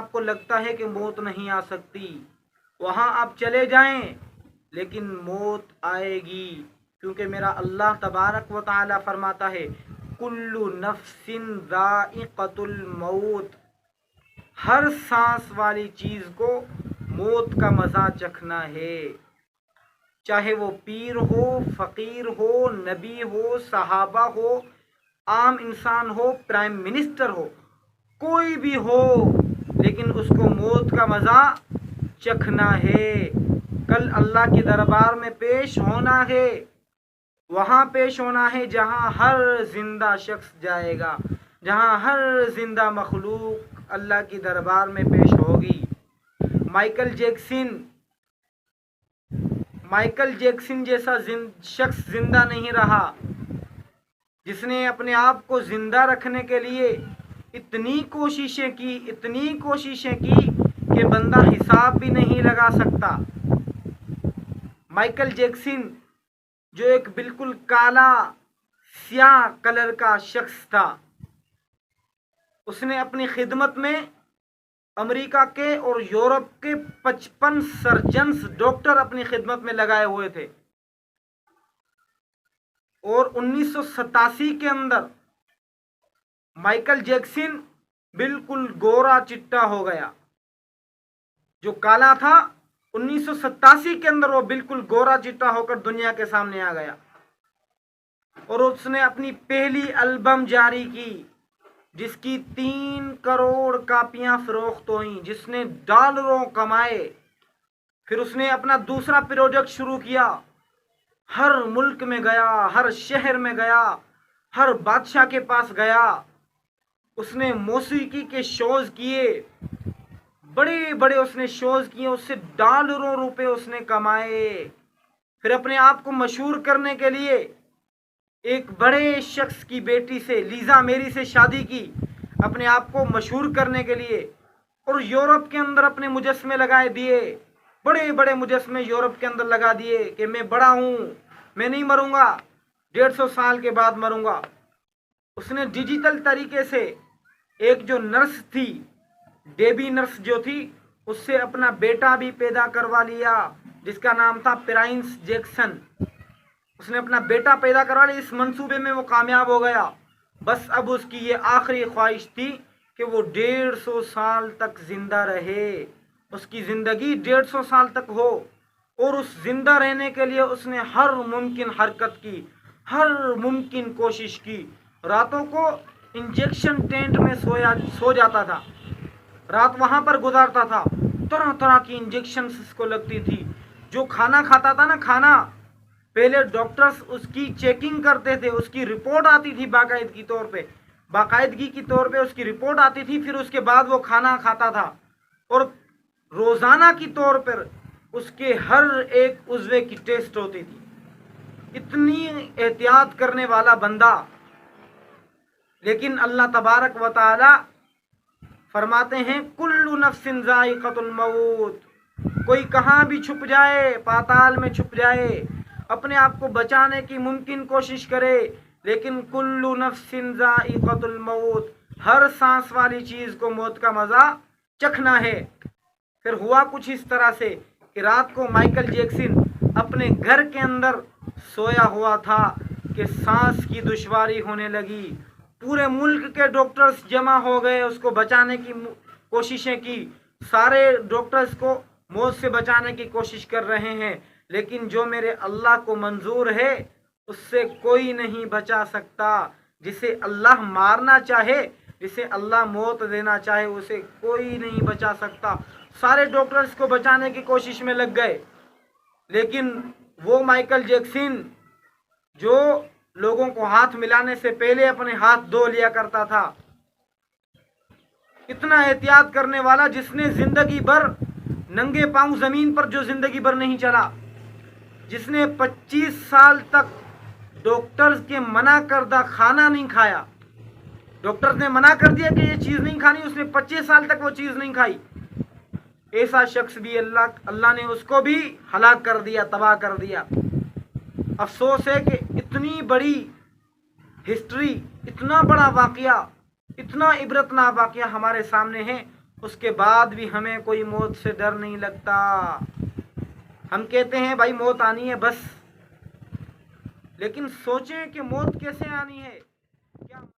آپ کو لگتا ہے کہ موت نہیں آ سکتی، وہاں آپ چلے جائیں، لیکن موت آئے گی، کیونکہ میرا اللہ تبارک و تعالی فرماتا ہے کل نفس ذائقۃ الموت، ہر سانس والی چیز کو موت کا مزہ چکھنا ہے، چاہے وہ پیر ہو، فقیر ہو، نبی ہو، صحابہ ہو، عام انسان ہو، پرائم منسٹر ہو، کوئی بھی ہو، لیکن اس کو موت کا مزہ چکھنا ہے۔ کل اللہ کے دربار میں پیش ہونا ہے، وہاں پیش ہونا ہے جہاں ہر زندہ شخص جائے گا، جہاں ہر زندہ مخلوق اللہ کے دربار میں پیش ہوگی۔ مائیکل جیکسن جیسا شخص زندہ نہیں رہا، جس نے اپنے آپ کو زندہ رکھنے کے لیے اتنی کوششیں کی کہ بندہ حساب بھی نہیں لگا سکتا۔ مائیکل جیکسن جو ایک بالکل کالا سیاہ کلر کا شخص تھا، اس نے اپنی خدمت میں امریکہ کے اور یورپ کے 55 سرجنز ڈاکٹر اپنی خدمت میں لگائے ہوئے تھے، اور 1987 کے اندر مائیکل جیکسن بالکل گورا چٹا ہو گیا۔ جو کالا تھا 1987 کے اندر وہ بالکل گورا چٹا ہو کر دنیا کے سامنے آ گیا، اور اس نے اپنی پہلی البم جاری کی جس کی 3 کروڑ کاپیاں فروخت ہوئیں، جس نے ڈالروں کمائے۔ پھر اس نے اپنا دوسرا پروجیکٹ شروع کیا، ہر ملک میں گیا، ہر شہر میں گیا، ہر بادشاہ کے پاس گیا، اس نے موسیقی کے شوز کیے، بڑے بڑے اس نے شوز کیے، اس سے ڈالروں روپے اس نے کمائے۔ پھر اپنے آپ کو مشہور کرنے کے لیے ایک بڑے شخص کی بیٹی سے، لیزا میری سے شادی کی، اپنے آپ کو مشہور کرنے کے لیے، اور یورپ کے اندر اپنے مجسمے لگائے دیے، بڑے بڑے مجسمے یورپ کے اندر لگا دیے کہ میں بڑا ہوں، میں نہیں مروں گا، 150 سال کے بعد مروں گا۔ اس نے ڈیجیٹل طریقے سے ایک جو نرس تھی، ڈیبی نرس جو تھی، اس سے اپنا بیٹا بھی پیدا کروا لیا جس کا نام تھا پرنس جیکسن۔ اس نے اپنا بیٹا پیدا کروا لیا، اس منصوبے میں وہ کامیاب ہو گیا۔ بس اب اس کی یہ آخری خواہش تھی کہ وہ 150 سال تک زندہ رہے، اس کی زندگی 150 سال تک ہو، اور اس زندہ رہنے کے لیے اس نے ہر ممکن حرکت کی، ہر ممکن کوشش کی۔ راتوں کو انجیکشن ٹینٹ میں سو جاتا تھا، رات وہاں پر گزارتا تھا، طرح طرح کی انجیکشنز اس کو لگتی تھی۔ جو کھانا کھاتا تھا نا، کھانا پہلے ڈاکٹرز اس کی چیکنگ کرتے تھے، اس کی رپورٹ آتی تھی باقاعدگی کی طور پہ اس کی رپورٹ آتی تھی، پھر اس کے بعد وہ کھانا کھاتا تھا، اور روزانہ کی طور پر اس کے ہر ایک عضو کی ٹیسٹ ہوتی تھی۔ اتنی احتیاط کرنے والا بندہ، لیکن اللہ تبارک و تعالی فرماتے ہیں کل نفس ذائقۃ الموت، کوئی کہاں بھی چھپ جائے، پاتال میں چھپ جائے، اپنے آپ کو بچانے کی ممکن کوشش کرے، لیکن کل نفس ذائقۃ الموت، ہر سانس والی چیز کو موت کا مزہ چکھنا ہے۔ پھر ہوا کچھ اس طرح سے کہ رات کو مائیکل جیکسن اپنے گھر کے اندر سویا ہوا تھا کہ سانس کی دشواری ہونے لگی، پورے ملک کے ڈاکٹرز جمع ہو گئے، اس کو بچانے کی کوششیں کی، سارے ڈاکٹرز کو موت سے بچانے کی کوشش کر رہے ہیں، لیکن جو میرے اللہ کو منظور ہے اس سے کوئی نہیں بچا سکتا۔ جسے اللہ مارنا چاہے، جسے اللہ موت دینا چاہے، اسے کوئی نہیں بچا سکتا۔ سارے ڈاکٹرز کو بچانے کی کوشش میں لگ گئے، لیکن وہ مائیکل جیکسن جو لوگوں کو ہاتھ ملانے سے پہلے اپنے ہاتھ دھو لیا کرتا تھا، اتنا احتیاط کرنے والا، جس نے زندگی بھر ننگے پاؤں زمین پر جو زندگی بھر نہیں چلا، جس نے 25 سال تک ڈاکٹرز کے منع کردہ کھانا نہیں کھایا، ڈاکٹرز نے منع کر دیا کہ یہ چیز نہیں کھانی، اس نے 25 سال تک وہ چیز نہیں کھائی، ایسا شخص بھی اللہ نے اس کو بھی ہلاک کر دیا، تباہ کر دیا۔ افسوس ہے کہ اتنی بڑی ہسٹری، اتنا بڑا واقعہ، اتنا عبرتناک واقعہ ہمارے سامنے ہے، اس کے بعد بھی ہمیں کوئی موت سے ڈر نہیں لگتا. ہم کہتے ہیں بھائی موت آنی ہے بس، لیکن سوچیں کہ موت کیسے آنی ہے.